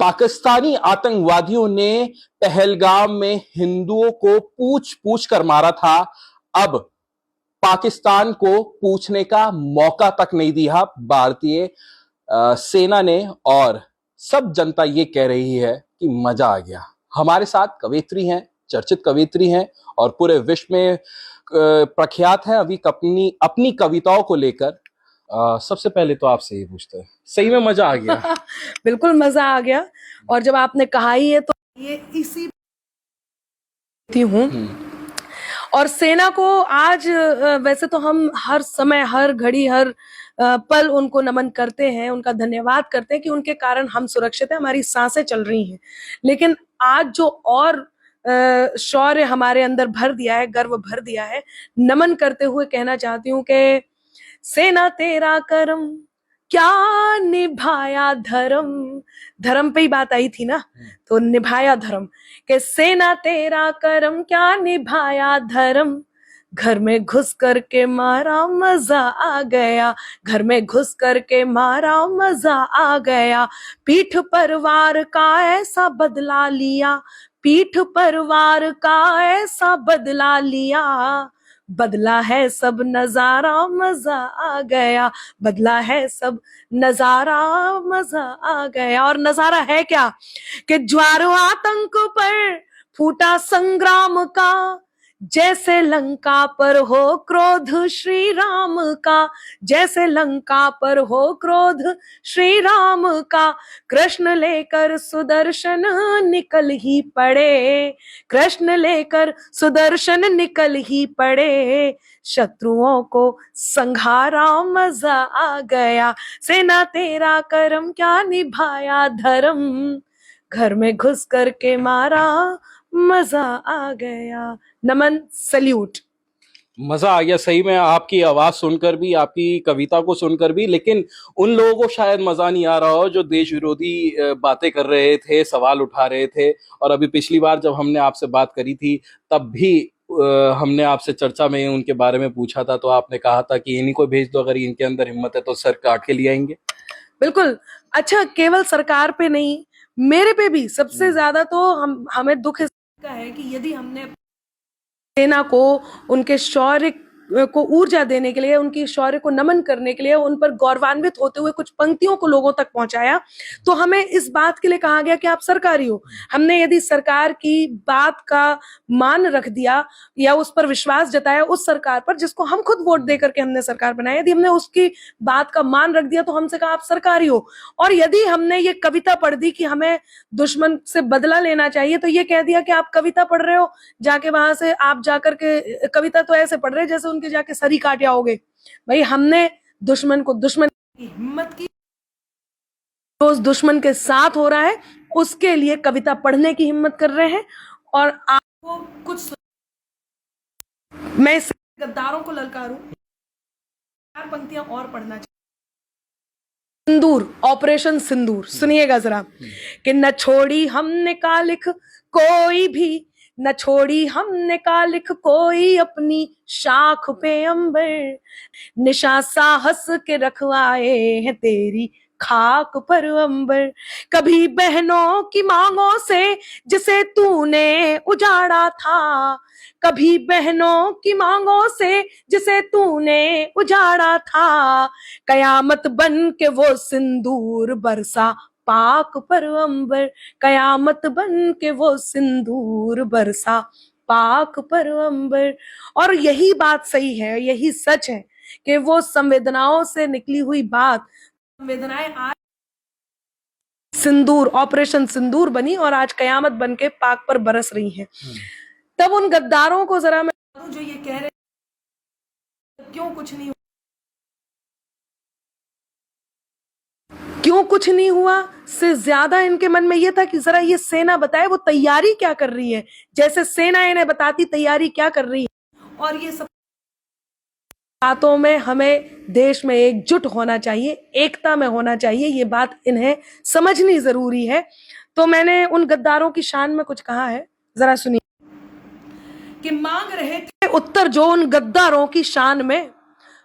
पाकिस्तानी आतंकवादियों ने पहलगाम में हिंदुओं को पूछ पूछ कर मारा था। अब पाकिस्तान को पूछने का मौका तक नहीं दिया भारतीय सेना ने, और सब जनता ये कह रही है कि मजा आ गया। हमारे साथ कवयित्री हैं, चर्चित कवयित्री हैं और पूरे विश्व में प्रख्यात है अभी अपनी कविताओं को लेकर। सबसे पहले तो आपसे ये पूछते हैं, सही में मजा आ गया? बिल्कुल मजा आ गया। और जब आपने कहा ही है तो ये इसी हूँ। और सेना को आज वैसे तो हम हर समय, हर घड़ी, हर पल उनको नमन करते हैं, उनका धन्यवाद करते हैं कि उनके कारण हम सुरक्षित हैं, हमारी सांसें चल रही हैं। लेकिन आज जो और शौर्य हमारे अंदर भर दिया है, गर्व भर दिया है, नमन करते हुए कहना चाहती हूँ कि सेना तेरा करम क्या निभाया धर्म। धर्म पे ही बात आई थी ना, तो निभाया धर्म। कि सेना तेरा करम क्या निभाया धर्म, घर में घुस करके मारा मजा आ गया, घर में घुस करके मारा मजा आ गया। पीठ पर वार का ऐसा बदला लिया, पीठ पर वार का ऐसा बदला लिया, बदला है सब नजारा मजा आ गया, बदला है सब नजारा मजा आ गया। और नजारा है क्या कि ज्वार आतंक पर फूटा संग्राम का, जैसे लंका पर हो क्रोध श्री राम का, जैसे लंका पर हो क्रोध श्री राम का। कृष्ण लेकर सुदर्शन निकल ही पड़े, कृष्ण लेकर सुदर्शन निकल ही पड़े, शत्रुओं को संघारा मजा आ गया। सेना तेरा करम क्या निभाया धर्म, घर में घुस करके मारा मजा आ गया। नमन, सल्यूट। मजा आ गया सही में, आपकी आवाज सुनकर भी, आपकी कविता को सुनकर भी। लेकिन उन लोगों को शायद मजा नहीं आ रहा हो जो देश विरोधी बातें कर रहे थे, सवाल उठा रहे थे। और अभी पिछली बार जब हमने आपसे बात करी थी तब भी हमने आपसे चर्चा में उनके बारे में पूछा था, तो आपने कहा था कि इन्हीं को भेज दो, अगर इनके अंदर हिम्मत है तो सर काट के ले आएंगे। बिल्कुल। अच्छा, केवल सरकार पे नहीं, मेरे पे भी सबसे ज्यादा तो हमें दुख इसका है कि यदि हमने सेना को उनके शौर्य को ऊर्जा देने के लिए, उनकी शौर्य को नमन करने के लिए, उन पर गौरवान्वित होते हुए कुछ पंक्तियों को लोगों तक पहुंचाया, तो हमें इस बात के लिए कहा गया कि आप सरकारी हो। हमने यदि सरकार की बात का मान रख दिया या उस पर विश्वास जताया, उस सरकार पर जिसको हम खुद वोट दे करके हमने सरकार बनाया, यदि हमने उसकी बात का मान रख दिया तो हमसे कहा आप सरकारी हो। और यदि हमने ये कविता पढ़ दी कि हमें दुश्मन से बदला लेना चाहिए, तो ये कह दिया कि आप कविता पढ़ रहे हो, जाके वहां से आप जाकर के कविता तो ऐसे पढ़ रहे जैसे उनके जाके सरी काट आओगे। भाई, हमने दुश्मन को, दुश्मन की हिम्मत की, जो उस दुश्मन के साथ हो रहा है उसके लिए कविता पढ़ने की हिम्मत कर रहे हैं। और आपको कुछ, मैं गद्दारों को ललकारूं, 4 पंक्तियां और पढ़ना चाहिए। सिंदूर, ऑपरेशन सिंदूर, सुनिएगा जरा। कि न छोड़ी हमने का लिख कोई भी, न छोड़ी हमने का लिख कोई अपनी शाख पे अंबर, निशा साहस के रखवाए हैं तेरी खाक पर अंबर। कभी बहनों की मांगों से जिसे तूने उजाड़ा था, कभी बहनों की मांगों से जिसे तूने उजाड़ा था, कयामत बन के वो सिंदूर बरसा पाक पर अंबर, कयामत बन के वो सिंदूर बरसा पाक पर अंबर। और यही बात सही है, यही सच है कि वो संवेदनाओं से निकली हुई बात, संवेदनाएं आज सिंदूर, ऑपरेशन सिंदूर बनी और आज कयामत बन के पाक पर बरस रही है। तब उन गद्दारों को जरा मैं जो ये कह रहे क्यों कुछ नहीं, क्यों कुछ नहीं हुआ से ज्यादा इनके मन में यह था कि जरा ये सेना बताए वो तैयारी क्या कर रही है, जैसे सेना इन्हें बताती तैयारी क्या कर रही है। और ये सब बातों में हमें देश में एकजुट होना चाहिए, एकता में होना चाहिए, ये बात इन्हें समझनी जरूरी है। तो मैंने उन गद्दारों की शान में कुछ कहा है, जरा सुनिए। कि मांग रहे थे उत्तर जो उन गद्दारों की शान में,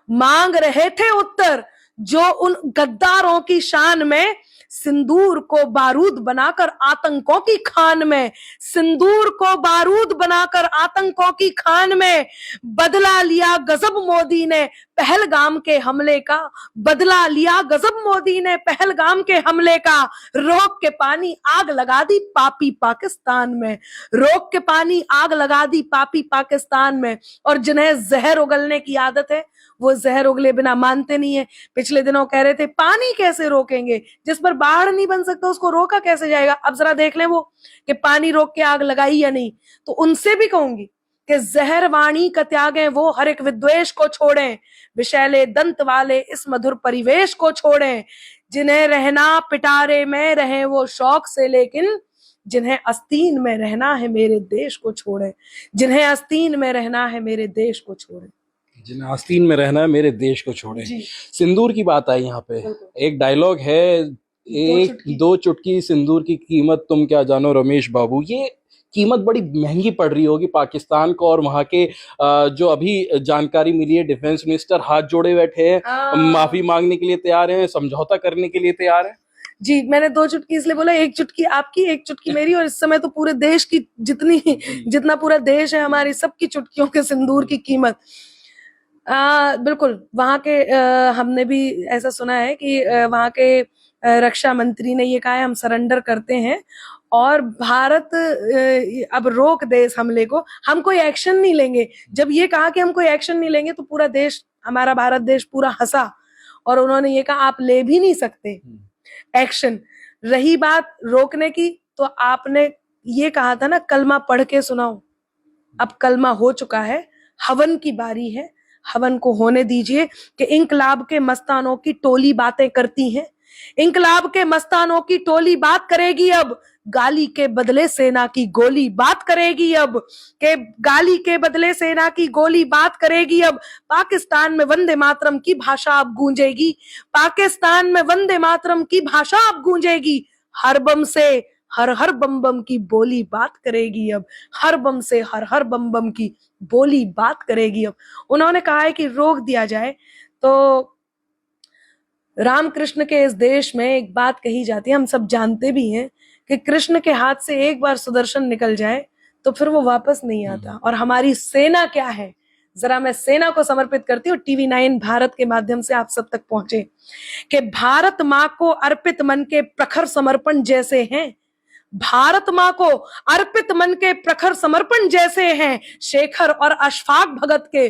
मांग रहे थे उत्तर जो उन गद्दारों की शान में, सिंदूर को बारूद बनाकर आतंकों की खान में, सिंदूर को बारूद बनाकर आतंकों की खान में बदला लिया गजब मोदी ने पहलगाम के हमले का, बदला लिया गजब मोदी ने पहलगाम के हमले का। रोक के पानी आग लगा दी पापी पाकिस्तान में, रोक के पानी आग लगा दी पापी पाकिस्तान में। और जिन्हें जहर उगलने की आदत है वो जहर उगले बिना मानते नहीं है। पिछले दिनों कह रहे थे पानी कैसे रोकेंगे, जिस पर बाढ़ नहीं बन सकता उसको रोका कैसे जाएगा। अब जरा देख लें वो कि पानी रोक के आग लगाई या नहीं। तो उनसे भी कहूंगी कि जहर वाणी का त्यागें वो, हर एक विद्वेष को छोड़ें, विषैले दंत वाले इस मधुर परिवेश को छोड़ें। जिन्हें रहना पिटारे में रहे वो शौक से, लेकिन जिन्हें आस्तीन में रहना है मेरे देश को छोड़ें, जिन्हें आस्तीन में रहना है मेरे देश को छोड़ें, जिन्हें आस्तीन में रहना है मेरे देश को छोड़ें। सिंदूर की बात आई यहाँ पे, एक डायलॉग है, एक दो चुटकी सिंदूर की कीमत तुम क्या जानो रमेश बाबू। ये कीमत बड़ी महंगी पड़ रही होगी पाकिस्तान को। और वहां के जो अभी जानकारी मिली है, डिफेंस मिनिस्टर हाथ जोड़े बैठे हैं, माफी मांगने के लिए तैयार हैं, समझौता करने के लिए तैयार हैं। जी, मैंने दो चुटकी इसलिए बोला, एक चुटकी आपकी, एक चुटकी मेरी। और इस समय तो पूरे देश की जितना पूरा देश है हमारी सबकी चुटकियों के सिंदूर की कीमत। बिल्कुल, वहां के हमने भी ऐसा सुना है कि वहां के रक्षा मंत्री ने ये कहा है हम सरेंडर करते हैं और भारत अब रोक दे इस हमले को, हम कोई एक्शन नहीं लेंगे। जब ये कहा कि हम कोई एक्शन नहीं लेंगे तो पूरा देश, हमारा भारत देश पूरा हंसा। और उन्होंने ये कहा आप ले भी नहीं सकते एक्शन। रही बात रोकने की, तो आपने ये कहा था ना कलमा पढ़ के सुनाओ। अब कलमा हो चुका है, हवन की बारी है, हवन को होने दीजिए। कि इंकलाब के मस्तानों की टोली बातें करती हैं, इंकलाब के मस्तानों की टोली बात करेगी अब, गाली के बदले सेना की गोली बात करेगी अब, के गाली के बदले सेना की गोली बात करेगी अब। पाकिस्तान में वंदे मातरम की भाषा अब गूंजेगी, पाकिस्तान में वंदे मातरम की भाषा अब गूंजेगी। हर बम से हर हर बम बम की बोली बात करेगी अब, हर बम से हर हर बम बम की बोली बात करेगी अब। उन्होंने कहा है कि रोक दिया जाए। तो रामकृष्ण के इस देश में एक बात कही जाती है, हम सब जानते भी हैं कि कृष्ण के हाथ से एक बार सुदर्शन निकल जाए तो फिर वो वापस नहीं आता। और हमारी सेना क्या है, जरा मैं सेना को समर्पित करती हूँ। TV9 भारत के माध्यम से आप सब तक पहुंचे कि भारत माँ को अर्पित मन के प्रखर समर्पण जैसे हैं, भारत माँ को अर्पित मन के प्रखर समर्पण जैसे हैं। शेखर और अशफाक भगत के,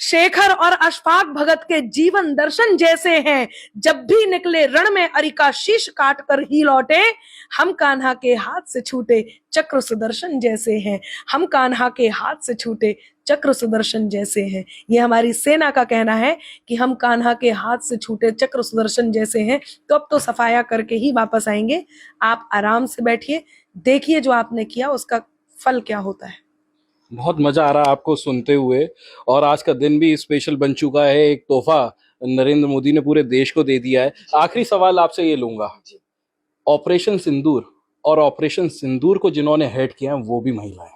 शेखर और अशफाक भगत के जीवन दर्शन जैसे हैं। जब भी निकले रण में अरिका शीश काट कर ही लौटे, हम कान्हा के हाथ से छूटे चक्र सुदर्शन जैसे हैं, हम कान्हा के हाथ से छूटे चक्र सुदर्शन जैसे हैं। ये हमारी सेना का कहना है कि हम कान्हा के हाथ से छूटे चक्र सुदर्शन जैसे हैं। तो अब तो सफाया करके ही वापस आएंगे। आप आराम से बैठिए, देखिए जो आपने किया उसका फल क्या होता है। बहुत मजा आ रहा है आपको सुनते हुए। और आज का दिन भी स्पेशल बन चुका है, एक तोहफा नरेंद्र मोदी ने पूरे देश को दे दिया है। आखिरी सवाल आपसे ये लूंगा, ऑपरेशन सिंदूर और ऑपरेशन सिंदूर को जिन्होंने हेड किया है वो भी महिलाएं।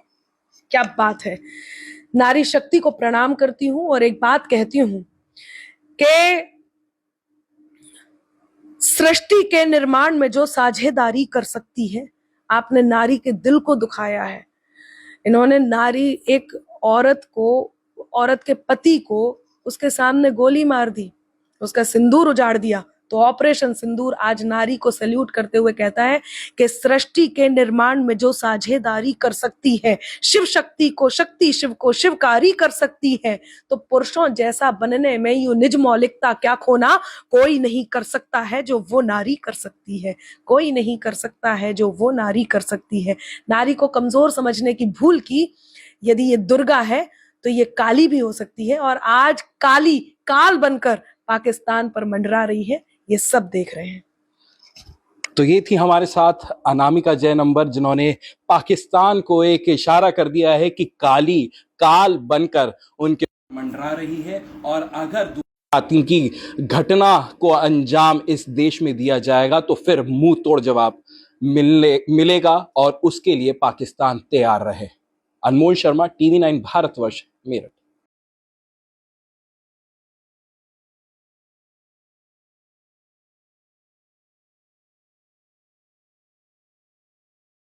क्या बात है, नारी शक्ति को प्रणाम करती हूं। और एक बात कहती हूं कि सृष्टि के निर्माण में जो साझेदारी कर सकती है, आपने नारी के दिल को दुखाया है। इन्होंने नारी, एक औरत को, औरत के पति को उसके सामने गोली मार दी, उसका सिंदूर उजाड़ दिया। तो ऑपरेशन सिंदूर आज नारी को सैल्यूट करते हुए कहता है कि सृष्टि के निर्माण में जो साझेदारी कर सकती है, शिव शक्ति को शक्ति, शिव को शिवकारी कर सकती है, तो पुरुषों जैसा बनने में यूं निज मौलिकता क्या खोना कोई नहीं कर सकता है जो वो नारी कर सकती है, कोई नहीं कर सकता है जो वो नारी कर सकती है। नारी को कमजोर समझने की भूल की, यदि ये दुर्गा है तो ये काली भी हो सकती है। और आज काली काल बनकर पाकिस्तान पर मंडरा रही है, ये सब देख रहे हैं। तो ये थी हमारे साथ अनामिका जयनंबर, जिन्होंने पाकिस्तान को एक इशारा कर दिया है कि काली काल बनकर उनके मंडरा रही है। और अगर आतंकी घटना को अंजाम इस देश में दिया जाएगा तो फिर मुंह तोड़ जवाब मिलेगा और उसके लिए पाकिस्तान तैयार रहे। अनमोल शर्मा, TV9 भारतवर्ष, मेरठ।